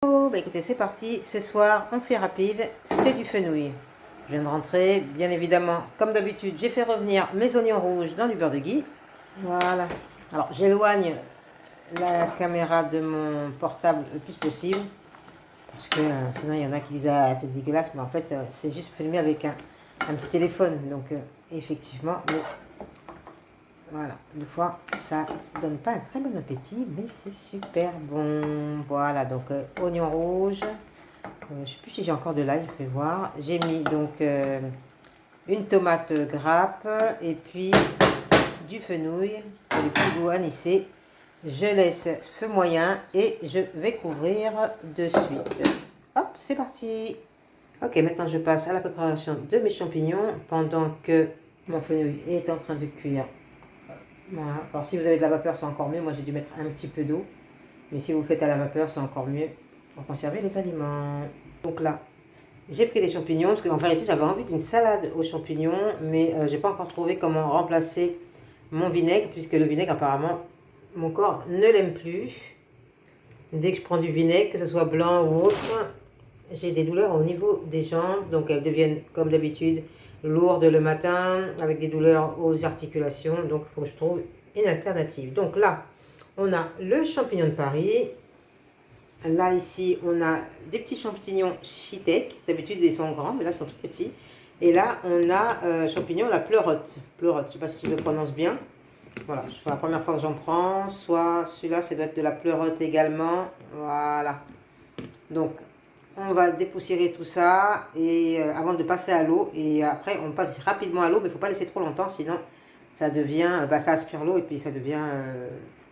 Oh, bah écoutez, c'est parti. Ce soir, on fait rapide. C'est du fenouil. Je viens de rentrer. Bien évidemment, comme d'habitude, j'ai fait revenir mes oignons rouges dans du beurre de ghee. Voilà. Alors, j'éloigne la caméra de mon portable le plus possible. Parce que sinon, il y en a qui disent ah, un peu dégueulasse. Mais en fait, c'est juste filmé avec un petit téléphone. Donc, effectivement, mais voilà, des fois ça donne pas un très bon appétit, mais c'est super bon. Voilà, donc oignon rouge. Je sais plus si j'ai encore de l'ail, je vais voir. J'ai mis donc une tomate grappe et puis du fenouil pour le petit goût anisé. Je laisse feu moyen et je vais couvrir de suite. Hop, c'est parti. Ok, maintenant je passe à la préparation de mes champignons pendant que mon fenouil est en train de cuire. Voilà. Alors si vous avez de la vapeur, c'est encore mieux. Moi j'ai dû mettre un petit peu d'eau. Mais si vous faites à la vapeur, c'est encore mieux pour conserver les aliments. Donc là, j'ai pris des champignons parce qu'en vérité j'avais envie d'une salade aux champignons. Mais j'ai pas encore trouvé comment remplacer mon vinaigre. Puisque le vinaigre apparemment, mon corps ne l'aime plus. Dès que je prends du vinaigre, que ce soit blanc ou autre, j'ai des douleurs au niveau des jambes. Donc elles deviennent comme d'habitude lourde le matin, avec des douleurs aux articulations. Donc, il faut que je trouve une alternative. Donc là, on a le champignon de Paris. Là, ici, on a des petits champignons shiitake. D'habitude, ils sont grands, mais là, ils sont tout petits. Et là, on a champignons la pleurote. Pleurote, je ne sais pas si je le prononce bien. Voilà, c'est la première fois que j'en prends. Soit celui-là, ça doit être de la pleurote également. Voilà. Donc, on va dépoussiérer tout ça et avant de passer à l'eau. Et après, on passe rapidement à l'eau, mais il ne faut pas laisser trop longtemps, sinon ça devient, ça aspire l'eau et puis ça devient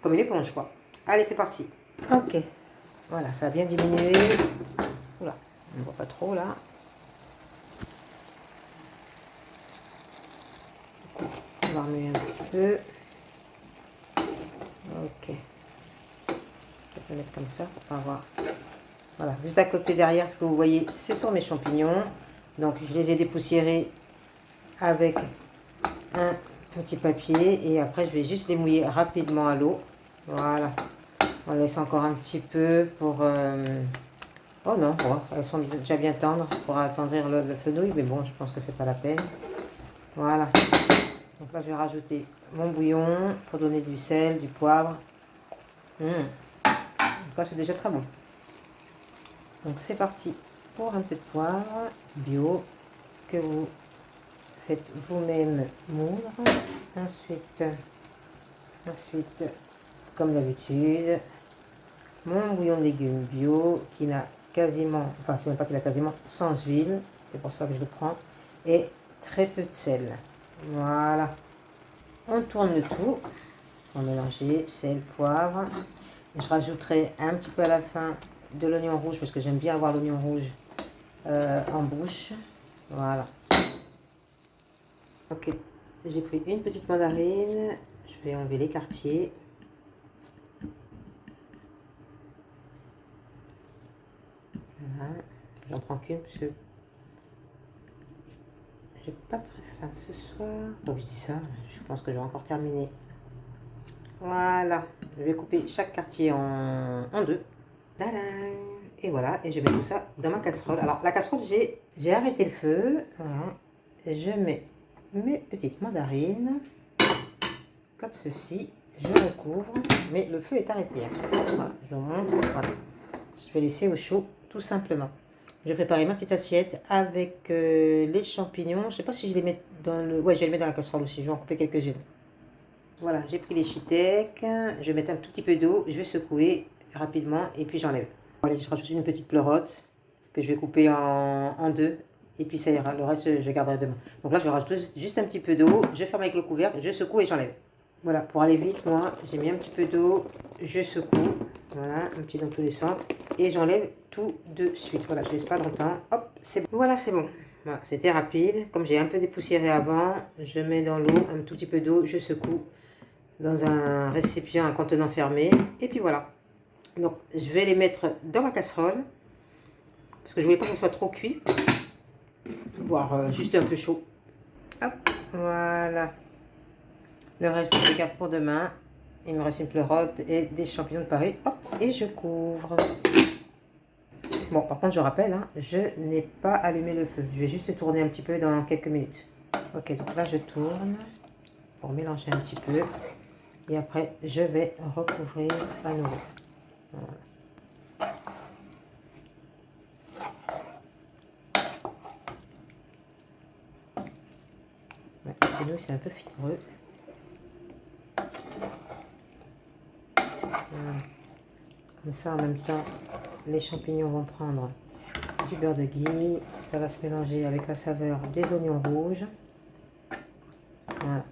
comme une éponge, quoi. Allez, c'est parti. Ok, voilà, ça a bien diminué. Oula, on ne voit pas trop là. On va remuer un petit peu. Ok. Je vais mettre comme ça pour pas avoir. Voilà, juste à côté derrière, ce que vous voyez, ce sont mes champignons. Donc, je les ai dépoussiérés avec un petit papier et après, je vais juste les mouiller rapidement à l'eau. Voilà. On laisse encore un petit peu pour... Oh non, bon, elles sont déjà bien tendres pour attendrir le fenouil, mais bon, je pense que c'est pas la peine. Voilà. Donc là, je vais rajouter mon bouillon pour donner du sel, du poivre. Donc c'est déjà très bon. Donc c'est parti pour un peu de poivre bio que vous faites vous-même moudre. Ensuite, comme d'habitude, mon bouillon de légumes bio qui n'a quasiment, enfin c'est même pas qu'il a quasiment, sans huile, c'est pour ça que je le prends, et très peu de sel. Voilà. On tourne le tout, on mélanger sel, poivre. Je rajouterai un petit peu à la fin de l'oignon rouge parce que j'aime bien avoir l'oignon rouge en bouche. Voilà. Ok, j'ai pris une petite mandarine. Je vais enlever l'écartier. Voilà. J'en prends qu'une parce que j'ai pas très faim ce soir. Donc je dis ça, je pense que je vais encore terminer. Voilà. Je vais couper chaque quartier en deux. Tadam! Et voilà, et je mets tout ça dans ma casserole. Alors la casserole, j'ai arrêté le feu. Voilà. Je mets mes petites mandarines comme ceci. Je recouvre, mais le feu est arrêté. Voilà, je vous montre. Voilà. Je vais laisser au chaud, tout simplement. Je vais préparer ma petite assiette avec les champignons. Je ne sais pas si je les mets dans le... Ouais, je vais les mettre dans la casserole aussi. Je vais en couper quelques-unes. Voilà, j'ai pris les shiitake. Je vais mettre un tout petit peu d'eau. Je vais secouer rapidement et puis j'enlève. Allez, je rajoute une petite pleurote que je vais couper en deux. Et puis ça ira. Le reste, je garderai demain. Donc là, je vais rajouter juste un petit peu d'eau. Je ferme avec le couvercle. Je secoue et j'enlève. Voilà, pour aller vite, moi, j'ai mis un petit peu d'eau. Je secoue. Voilà, un petit dans tous les sens. Et j'enlève tout de suite. Voilà, je ne laisse pas longtemps. Hop, c'est bon. Voilà, c'est bon. Voilà, c'était rapide. Comme j'ai un peu dépoussiéré avant, je mets dans l'eau un tout petit peu d'eau. Je secoue dans un récipient, un contenant fermé. Et puis voilà. Donc, je vais les mettre dans ma casserole. Parce que je voulais pas que ce soit trop cuit. Voire juste un peu chaud. Hop, voilà. Le reste, je garde pour demain. Il me reste une pleurote et des champignons de Paris. Hop, et je couvre. Bon, par contre, je rappelle, hein, je n'ai pas allumé le feu. Je vais juste tourner un petit peu dans quelques minutes. Ok, donc là, je tourne pour mélanger un petit peu. Et après, je vais recouvrir à nouveau. Voilà. Ouais, le fenouil, c'est un peu fibreux. Voilà. Comme ça, en même temps, les champignons vont prendre du beurre de ghee. Ça va se mélanger avec la saveur des oignons rouges. Voilà.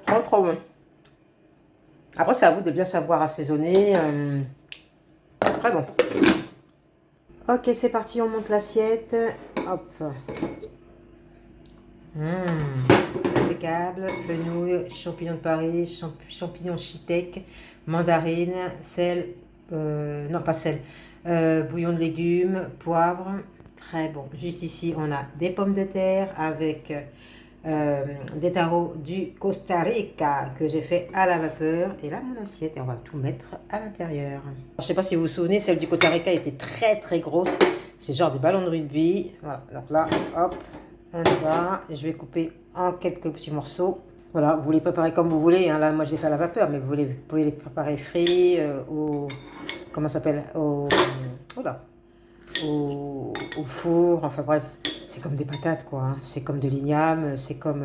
Trop trop bon. Après, c'est à vous de bien savoir assaisonner. Très bon. Ok, c'est parti, on monte l'assiette. Hop. Impeccable. Fenouil, champignons de Paris, champignons shiitake, mandarine, sel, non pas sel, bouillon de légumes, poivre. Très bon. Juste ici, on a des pommes de terre avec des tarots du Costa Rica que j'ai fait à la vapeur. Et là, mon assiette, et on va tout mettre à l'intérieur. Je ne sais pas si vous vous souvenez, celle du Costa Rica était très très grosse. C'est genre des ballons de rugby. Voilà, donc là, hop, on y va. Je vais couper en quelques petits morceaux. Voilà, vous les préparez comme vous voulez. Hein. Là, moi, j'ai fait à la vapeur, mais vous pouvez les préparer frits au... Comment ça s'appelle au four. Enfin bref, c'est comme des patates, quoi. Hein. C'est comme de l'igname, c'est comme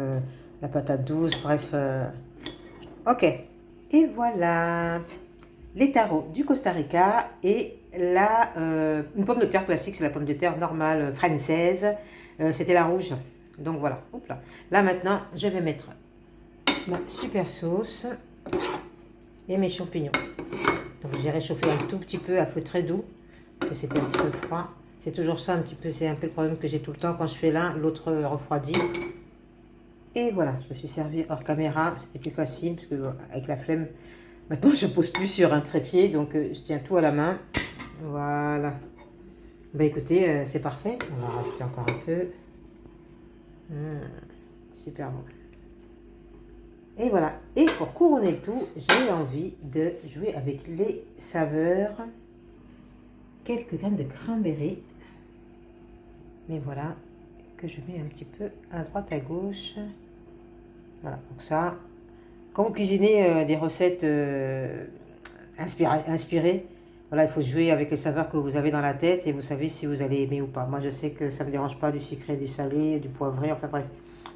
la patate douce. Bref, ok. Et voilà. Les tarots du Costa Rica et là, une pomme de terre classique, c'est la pomme de terre normale française. C'était la rouge. Donc voilà. Hop là. Là maintenant, je vais mettre ma super sauce et mes champignons. Donc j'ai réchauffé un tout petit peu à feu très doux, que c'était un petit peu froid. C'est toujours ça un petit peu, c'est un peu le problème que j'ai tout le temps. Quand je fais l'un, l'autre refroidit. Et voilà, je me suis servi hors caméra, c'était plus facile, parce que avec la flemme, maintenant je ne pose plus sur un trépied, donc je tiens tout à la main. Voilà. Bah écoutez, c'est parfait. On va rajouter encore un peu. Super bon. Et voilà. Et pour couronner le tout, j'ai envie de jouer avec les saveurs. Quelques graines de cranberry. Mais voilà, que je mets un petit peu à droite, à gauche. Voilà, donc ça. Quand vous cuisinez des recettes inspirées, voilà, il faut jouer avec les saveurs que vous avez dans la tête et vous savez si vous allez aimer ou pas. Moi, je sais que ça ne me dérange pas du sucré, du salé, du poivré, enfin bref.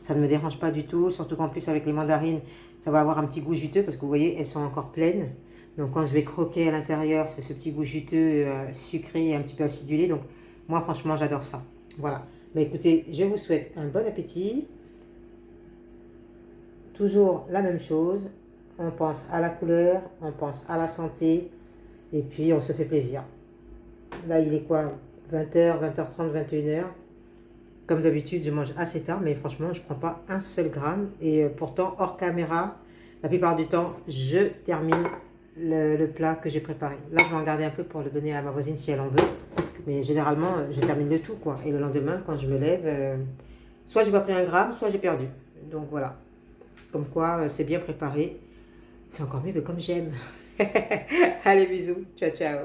Ça ne me dérange pas du tout, surtout qu'en plus avec les mandarines, ça va avoir un petit goût juteux parce que vous voyez, elles sont encore pleines. Donc quand je vais croquer à l'intérieur, c'est ce petit goût juteux, sucré et un petit peu acidulé. Donc moi, franchement, j'adore ça. Voilà. Mais écoutez, je vous souhaite un bon appétit. Toujours la même chose. On pense à la couleur, on pense à la santé et puis on se fait plaisir. Là, il est quoi? 20h, 20h30, 21h. Comme d'habitude, je mange assez tard, mais franchement, je ne prends pas un seul gramme. Et pourtant, hors caméra, la plupart du temps, je termine le plat que j'ai préparé. Là, je vais en garder un peu pour le donner à ma voisine si elle en veut. Mais généralement, je termine le tout, quoi. Et le lendemain, quand je me lève, soit j'ai pas pris un gramme, soit j'ai perdu. Donc voilà. Comme quoi, c'est bien préparé. C'est encore mieux que comme j'aime. Allez, bisous. Ciao, ciao.